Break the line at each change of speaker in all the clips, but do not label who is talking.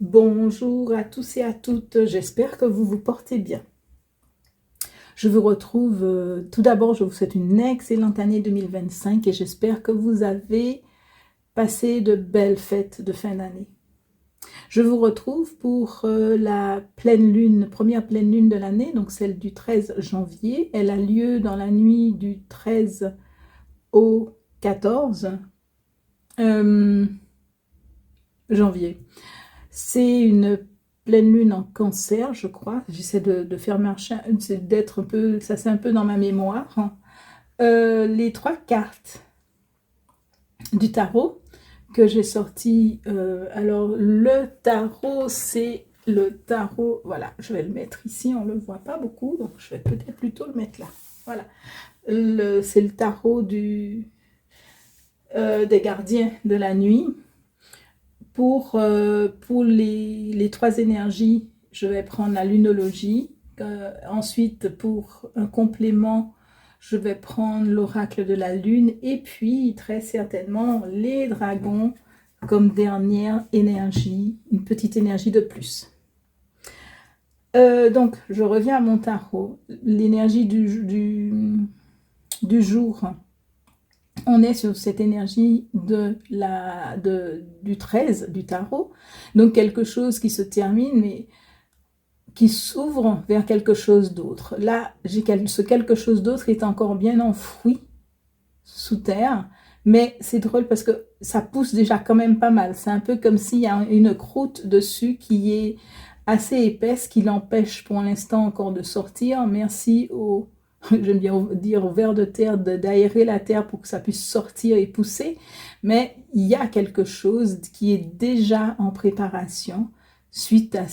Bonjour à tous et à toutes, j'espère que vous vous portez bien. Je vous retrouve, tout d'abord, je vous souhaite une excellente année 2025 et j'espère que vous avez passé de belles fêtes de fin d'année. Je vous retrouve pour la pleine lune, première pleine lune de l'année, donc celle du 13 janvier. Elle a lieu dans la nuit du 13 au 14 janvier. C'est une pleine lune en cancer, je crois. J'essaie de faire marcher, d'être un peu, ça c'est un peu dans ma mémoire. Les trois cartes du tarot que j'ai sorti. Alors le tarot, c'est le tarot. Voilà, je vais le mettre ici. On le voit pas beaucoup, donc je vais peut-être plutôt le mettre là. Voilà, c'est le tarot des gardiens de la nuit. Pour les trois énergies, je vais prendre la lunologie. Ensuite, pour un complément, je vais prendre l'oracle de la lune. Et puis, très certainement, les dragons comme dernière énergie, une petite énergie de plus. Donc, je reviens à mon tarot. L'énergie du jour. On est sur cette énergie du 13 du tarot, donc quelque chose qui se termine, mais qui s'ouvre vers quelque chose d'autre. Là, ce quelque chose d'autre est encore bien enfoui sous terre, mais c'est drôle parce que ça pousse déjà quand même pas mal. C'est un peu comme s'il y a une croûte dessus qui est assez épaisse, qui l'empêche pour l'instant encore de sortir. Merci j'aime bien dire au ver de terre, d'aérer la terre pour que ça puisse sortir et pousser, mais il y a quelque chose qui est déjà en préparation suite à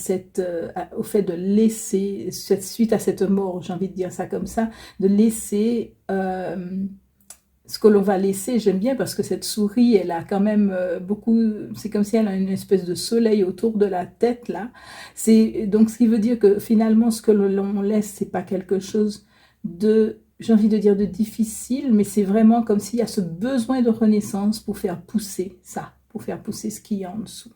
au fait de laisser, suite à cette mort, j'ai envie de dire ça comme ça, de laisser ce que l'on va laisser. J'aime bien parce que cette souris, elle a quand même beaucoup, c'est comme si elle a une espèce de soleil autour de la tête là. Donc ce qui veut dire que finalement ce que l'on laisse, c'est pas quelque chose j'ai envie de dire de difficile, mais c'est vraiment comme s'il y a ce besoin de renaissance pour faire pousser ça, pour faire pousser ce qu'il y a en dessous.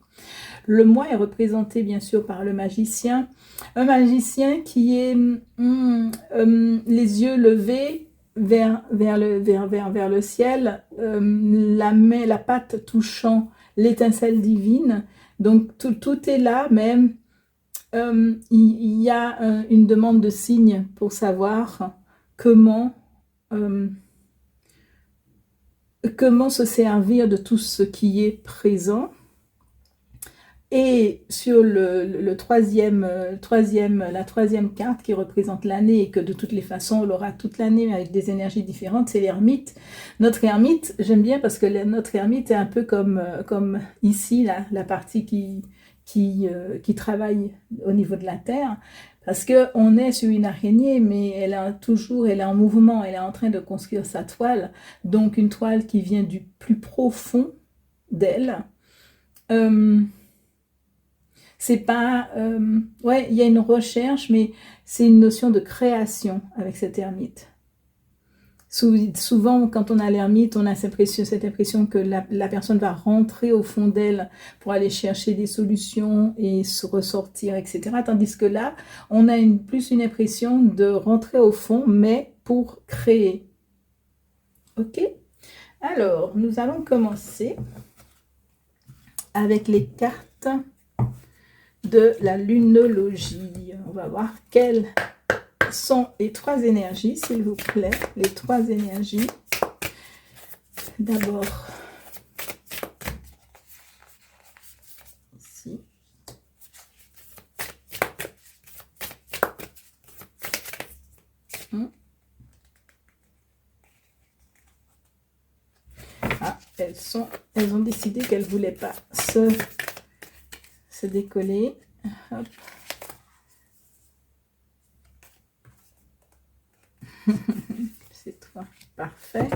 Le moi est représenté bien sûr par le magicien, un magicien qui est les yeux levés vers le ciel, la patte touchant l'étincelle divine. Donc tout est là, même il y a une demande de signe pour savoir comment se servir de tout ce qui est présent. Et sur la troisième carte qui représente l'année et que de toutes les façons on l'aura toute l'année avec des énergies différentes, c'est l'ermite. Notre ermite, j'aime bien parce que notre ermite est un peu comme ici, la partie qui travaille au niveau de la terre, parce qu'on est sur une araignée, mais elle est en mouvement, elle est en train de construire sa toile, donc une toile qui vient du plus profond d'elle. C'est pas... ouais, il y a une recherche, mais c'est une notion de création avec cette ermite. Souvent, quand on a l'ermite, on a cette impression que la personne va rentrer au fond d'elle pour aller chercher des solutions et se ressortir, etc. Tandis que là, on a plus une impression de rentrer au fond, mais pour créer. Ok? Alors, nous allons commencer avec les cartes de la lunologie. On va voir quelles sont les trois énergies, s'il vous plaît. Les trois énergies. D'abord, ici. Ah, elles ont décidé qu'elles ne voulaient pas se décoller. Hop. C'est toi, parfait.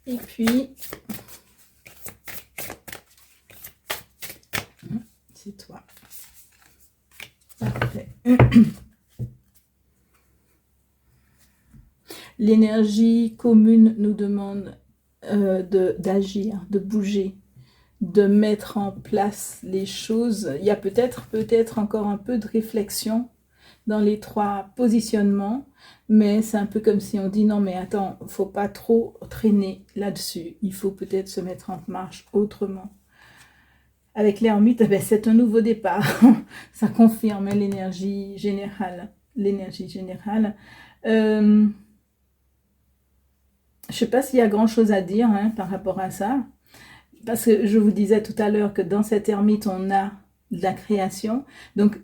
Et puis, c'est toi, parfait. L'énergie commune nous demande d'agir, de bouger, de mettre en place les choses. Il y a peut-être encore un peu de réflexion dans les 3 positionnements, mais c'est un peu comme si on dit non mais attends, faut pas trop traîner là-dessus, il faut peut-être se mettre en marche autrement. Avec l'ermite, eh ben, c'est un nouveau départ, ça confirme l'énergie générale. Je sais pas s'il y a grand chose à dire par rapport à ça, parce que je vous disais tout à l'heure que dans cette ermite on a de la création, donc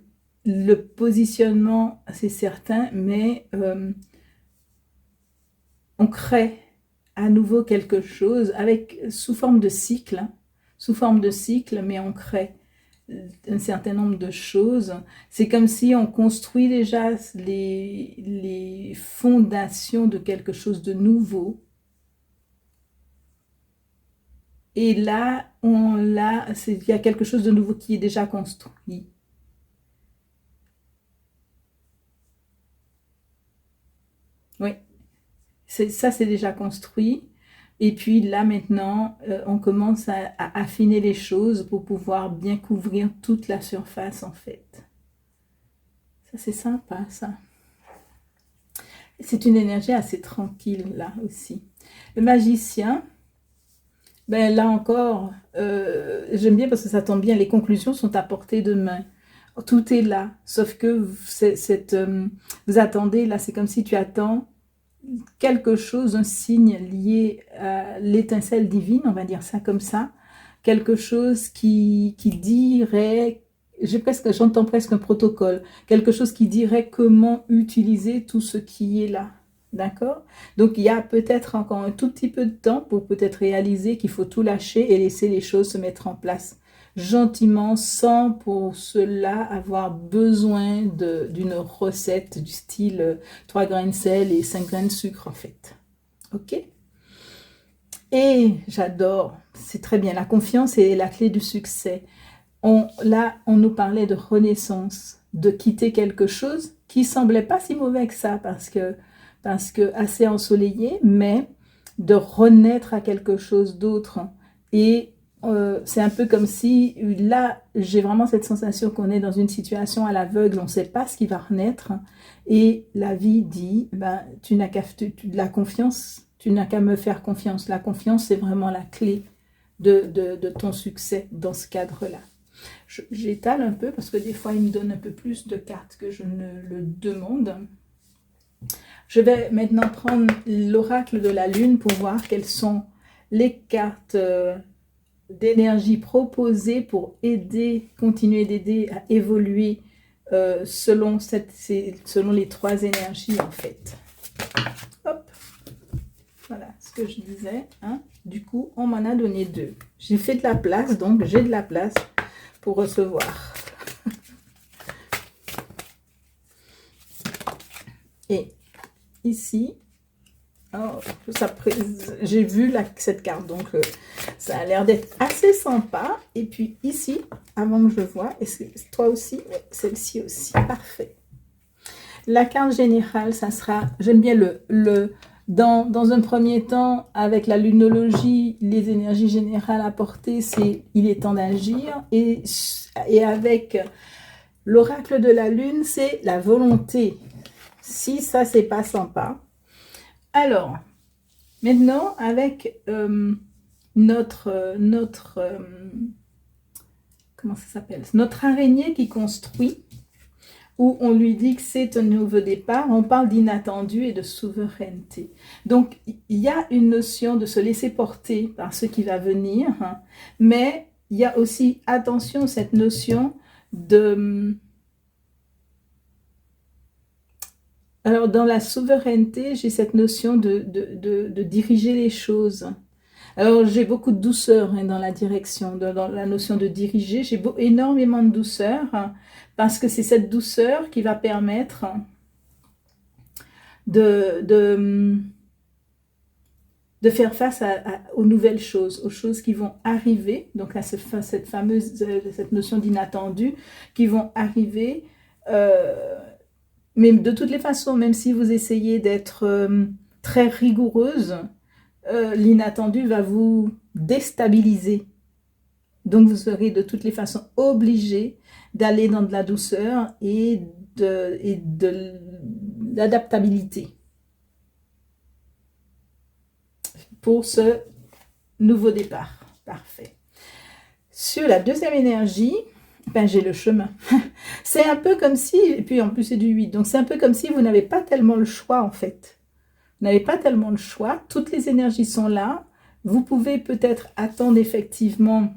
le positionnement c'est certain, mais on crée à nouveau quelque chose sous forme de cycle, mais on crée un certain nombre de choses. C'est comme si on construit déjà les fondations de quelque chose de nouveau. Et là, il y a quelque chose de nouveau qui est déjà construit. Oui, ça c'est déjà construit. Et puis là maintenant, on commence à affiner les choses pour pouvoir bien couvrir toute la surface en fait. Ça c'est sympa ça. C'est une énergie assez tranquille là aussi. Le magicien, ben là encore, j'aime bien parce que ça tombe bien, les conclusions sont à portée de main. Tout est là, sauf que vous attendez, là c'est comme si tu attends quelque chose, un signe lié à l'étincelle divine, on va dire ça comme ça, quelque chose qui dirait, j'entends presque un protocole, quelque chose qui dirait comment utiliser tout ce qui est là. D'accord? Donc il y a peut-être encore un tout petit peu de temps pour peut-être réaliser qu'il faut tout lâcher et laisser les choses se mettre en place gentiment, sans pour cela avoir besoin d'une recette du style 3 grains de sel et 5 grains de sucre en fait. Ok? Et j'adore, c'est très bien, la confiance est la clé du succès. Là, on nous parlait de renaissance, de quitter quelque chose qui semblait pas si mauvais que ça parce que assez ensoleillé, mais de renaître à quelque chose d'autre. Et c'est un peu comme si, là, j'ai vraiment cette sensation qu'on est dans une situation à l'aveugle, on ne sait pas ce qui va renaître, et la vie dit, ben, tu n'as qu'à la confiance, tu n'as qu'à me faire confiance. La confiance, c'est vraiment la clé de ton succès dans ce cadre-là. J'étale un peu parce que des fois, il me donne un peu plus de cartes que je ne le demande. Je vais maintenant prendre l'oracle de la lune pour voir quelles sont les cartes d'énergie proposées pour continuer d'aider à évoluer selon les 3 énergies en fait. Hop, voilà ce que je disais. Du coup, on m'en a donné 2. J'ai fait de la place, donc j'ai de la place pour recevoir. Et ici, j'ai vu cette carte, donc ça a l'air d'être assez sympa. Et puis ici, avant que je vois, est-ce que toi aussi? Oui, celle-ci aussi, parfait. La carte générale, ça sera, j'aime bien dans un premier temps, avec la lunologie, les énergies générales apportées, c'est il est temps d'agir. Et avec l'oracle de la lune, c'est la volonté. Si ça, c'est pas sympa. Alors, maintenant, avec notre comment ça s'appelle? Notre araignée qui construit, où on lui dit que c'est un nouveau départ, on parle d'inattendu et de souveraineté. Donc, il y a une notion de se laisser porter par ce qui va venir, mais il y a aussi, attention, cette notion de... Alors, dans la souveraineté, j'ai cette notion de diriger les choses. Alors, j'ai beaucoup de douceur dans la direction, dans la notion de diriger. J'ai énormément de douceur parce que c'est cette douceur qui va permettre de faire face aux nouvelles choses, aux choses qui vont arriver. Donc, à cette notion d'inattendu qui vont arriver. Mais de toutes les façons, même si vous essayez d'être très rigoureuse, l'inattendu va vous déstabiliser. Donc, vous serez de toutes les façons obligé d'aller dans de la douceur et de l'adaptabilité pour ce nouveau départ. Parfait. Sur la deuxième énergie, ben, j'ai le chemin. C'est un peu comme si, et puis en plus c'est du 8, donc c'est un peu comme si vous n'avez pas tellement le choix en fait. Vous n'avez pas tellement le choix, toutes les énergies sont là. Vous pouvez peut-être attendre effectivement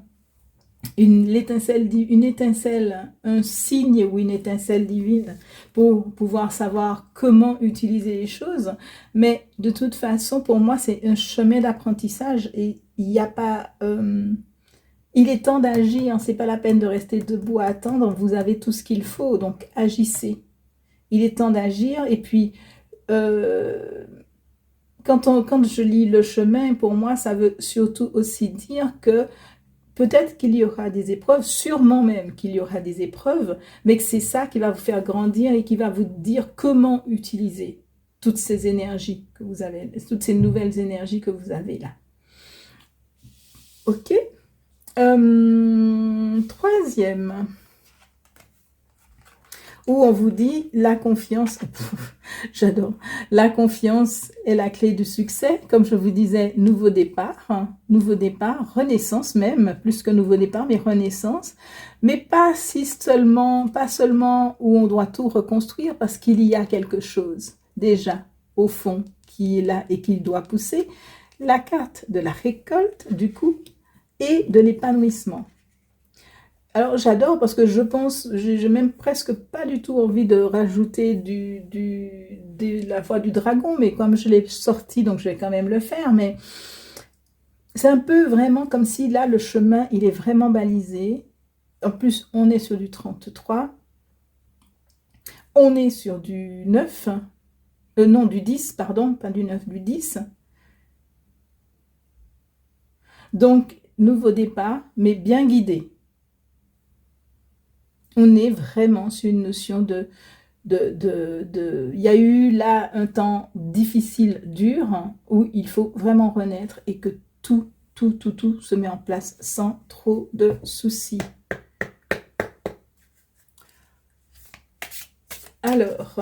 une étincelle, un signe ou une étincelle divine pour pouvoir savoir comment utiliser les choses. Mais de toute façon, pour moi, c'est un chemin d'apprentissage et il n'y a pas... il est temps d'agir, c'est pas la peine de rester debout à attendre, vous avez tout ce qu'il faut, donc agissez. Il est temps d'agir et puis... quand je lis le chemin, pour moi, ça veut surtout aussi dire que peut-être qu'il y aura des épreuves, sûrement même qu'il y aura des épreuves, mais que c'est ça qui va vous faire grandir et qui va vous dire comment utiliser toutes ces énergies que vous avez, toutes ces nouvelles énergies que vous avez là. Ok. Troisième, où on vous dit la confiance, j'adore, la confiance est la clé du succès, comme je vous disais, nouveau départ, renaissance même, plus que nouveau départ, mais renaissance, mais pas seulement où on doit tout reconstruire, parce qu'il y a quelque chose déjà au fond qui est là et qui doit pousser, la carte de la récolte du coup et de l'épanouissement. Alors j'adore parce que je pense, j'ai même presque pas du tout envie de rajouter de la voix du dragon, mais comme je l'ai sorti, donc je vais quand même le faire, mais c'est un peu vraiment comme si là le chemin il est vraiment balisé. En plus on est sur du 33, on est sur du 9, non du 10, pardon, pas du 9, du 10. Donc nouveau départ, mais bien guidé. On est vraiment sur une notion il y a eu là un temps difficile, dur, où il faut vraiment renaître et que tout se met en place sans trop de soucis. Alors,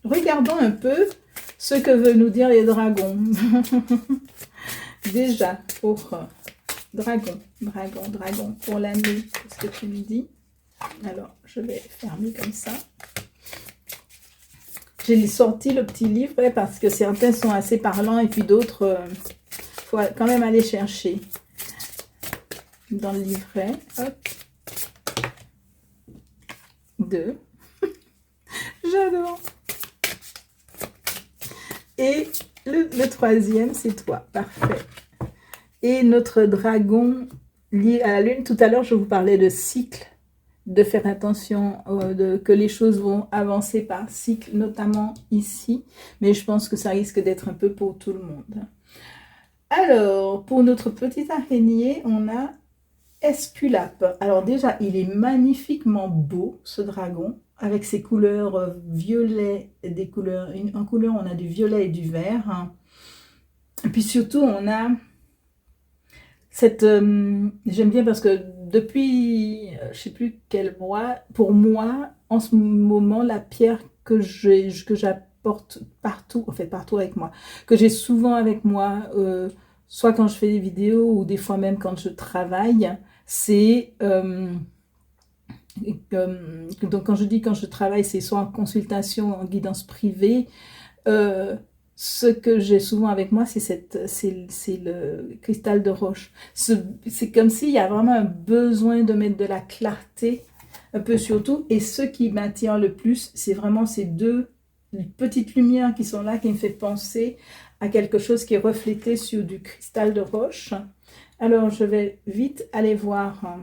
regardons un peu ce que veulent nous dire les dragons. Déjà, pour dragon, pour l'année, qu'est-ce que tu me dis? Alors, je vais fermer comme ça. J'ai sorti le petit livre parce que certains sont assez parlants et puis d'autres, faut quand même aller chercher dans le livret. Hop. 2. J'adore. Et le troisième, c'est toi. Parfait. Et notre dragon lié à la lune. Tout à l'heure, je vous parlais de cycle, de faire attention que les choses vont avancer par cycle, notamment ici. Mais je pense que ça risque d'être un peu pour tout le monde. Alors, pour notre petite araignée, on a Esculape. Alors déjà, il est magnifiquement beau, ce dragon, avec ses couleurs violet, des couleurs, en couleur, on a du violet et du vert. Et puis surtout, on a cette... j'aime bien parce que depuis, je ne sais plus quel mois, pour moi, en ce moment, la pierre que j'apporte partout, en fait partout avec moi, que j'ai souvent avec moi, soit quand je fais des vidéos ou des fois même quand je travaille, c'est... donc quand je dis quand je travaille, c'est soit en consultation, en guidance privée, ce que j'ai souvent avec moi, c'est le cristal de roche. C'est comme s'il y a vraiment un besoin de mettre de la clarté, un peu surtout. Et ce qui m'attire le plus, c'est vraiment ces deux petites lumières qui sont là, qui me fait penser à quelque chose qui est reflété sur du cristal de roche. Alors, je vais vite aller voir.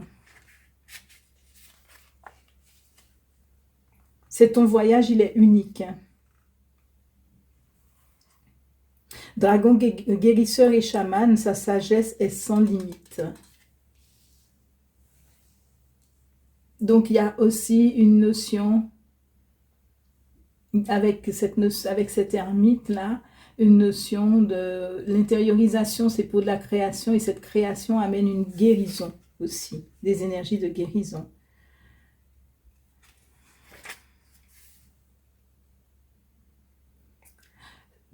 C'est ton voyage, il est unique. Dragon guérisseur et chaman, sa sagesse est sans limite. Donc, il y a aussi une notion, avec cette ermite-là, une notion de l'intériorisation, c'est pour de la création, et cette création amène une guérison aussi, des énergies de guérison.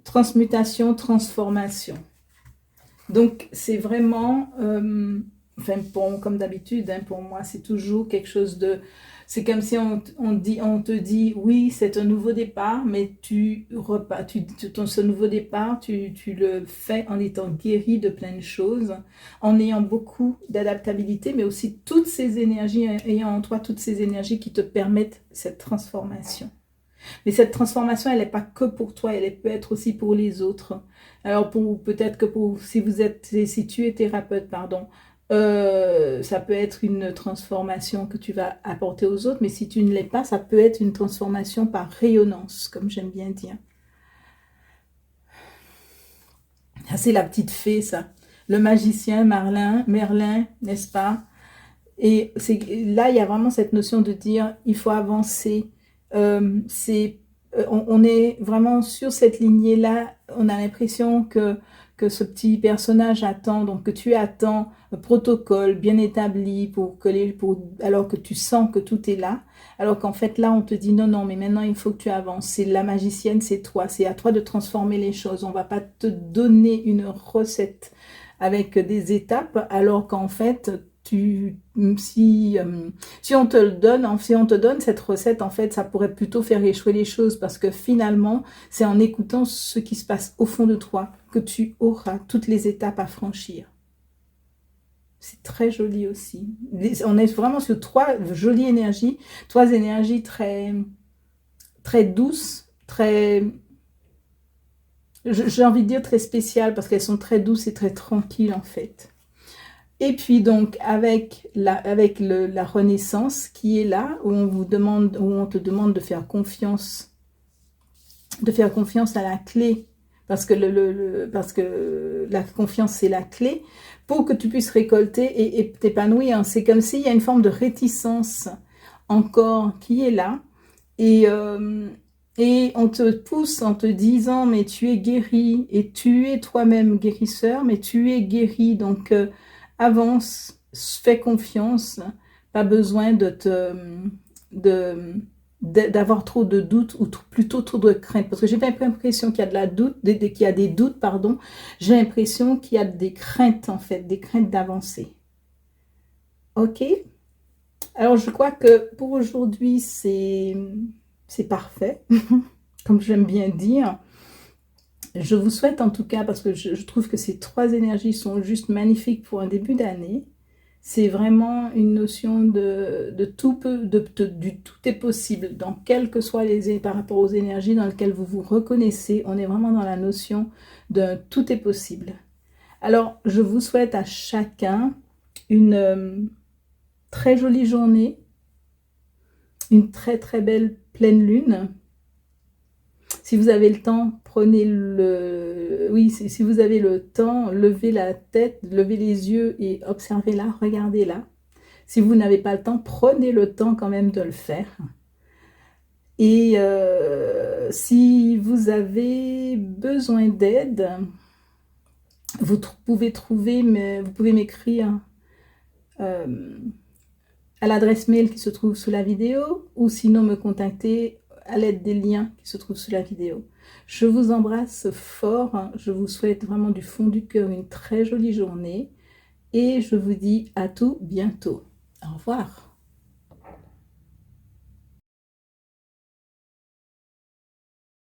Transmutation, transformation. Donc, c'est vraiment, enfin, comme d'habitude, hein, pour moi, c'est toujours quelque chose de... C'est comme si on te dit, oui, c'est un nouveau départ, mais ce nouveau départ, tu le fais en étant guéri de plein de choses, en ayant beaucoup d'adaptabilité, mais aussi toutes ces énergies, ayant en toi toutes ces énergies qui te permettent cette transformation. Mais cette transformation, elle n'est pas que pour toi, elle peut être aussi pour les autres. Alors, peut-être que si tu es thérapeute, pardon, ça peut être une transformation que tu vas apporter aux autres, mais si tu ne l'es pas, ça peut être une transformation par rayonnance, comme j'aime bien dire. Ça, c'est la petite fée, ça. Le magicien, Merlin, n'est-ce pas? Et là, il y a vraiment cette notion de dire, il faut avancer. On est vraiment sur cette lignée-là. On a l'impression que ce petit personnage attend, donc que tu attends un protocole bien établi alors que tu sens que tout est là. Alors qu'en fait, là, on te dit non, non, mais maintenant, il faut que tu avances. C'est la magicienne, c'est toi. C'est à toi de transformer les choses. On ne va pas te donner une recette avec des étapes, alors qu'en fait, si on te donne cette recette, en fait, ça pourrait plutôt faire échouer les choses parce que finalement, c'est en écoutant ce qui se passe au fond de toi que tu auras toutes les étapes à franchir. C'est très joli aussi. On est vraiment sur trois jolies énergies, trois énergies très, très douces, très... J'ai envie de dire très spéciales parce qu'elles sont très douces et très tranquilles en fait. Et puis donc avec la renaissance qui est là, où on te demande de faire confiance à la clé, parce que la confiance c'est la clé, pour que tu puisses récolter et t'épanouir. C'est comme s'il y a une forme de réticence encore qui est là, et on te pousse en te disant mais tu es guéri, et tu es toi-même guérisseur, mais tu es guéri, donc avance, fais confiance, pas besoin d'avoir trop de doutes ou plutôt trop de crainte, parce que j'ai pas l'impression qu'il y a qu'il y a des doutes, pardon, j'ai l'impression qu'il y a des craintes en fait, des craintes d'avancer. Ok? Alors je crois que pour aujourd'hui c'est parfait, comme j'aime bien dire. Je vous souhaite en tout cas, parce que je trouve que ces trois énergies sont juste magnifiques pour un début d'année. C'est vraiment une notion du tout est possible, dans quel que soit par rapport aux énergies dans lesquelles vous vous reconnaissez. On est vraiment dans la notion d'un tout est possible. Alors, je vous souhaite à chacun une très jolie journée, une très très belle pleine lune. Si vous avez le temps, si vous avez le temps, levez la tête, levez les yeux et observez-la, regardez-la. Si vous n'avez pas le temps, prenez le temps quand même de le faire. Et si vous avez besoin d'aide, vous pouvez m'écrire à l'adresse mail qui se trouve sous la vidéo, ou sinon me contacter à l'aide des liens qui se trouvent sous la vidéo. Je vous embrasse fort, je vous souhaite vraiment du fond du cœur une très jolie journée et je vous dis à tout bientôt. Au revoir.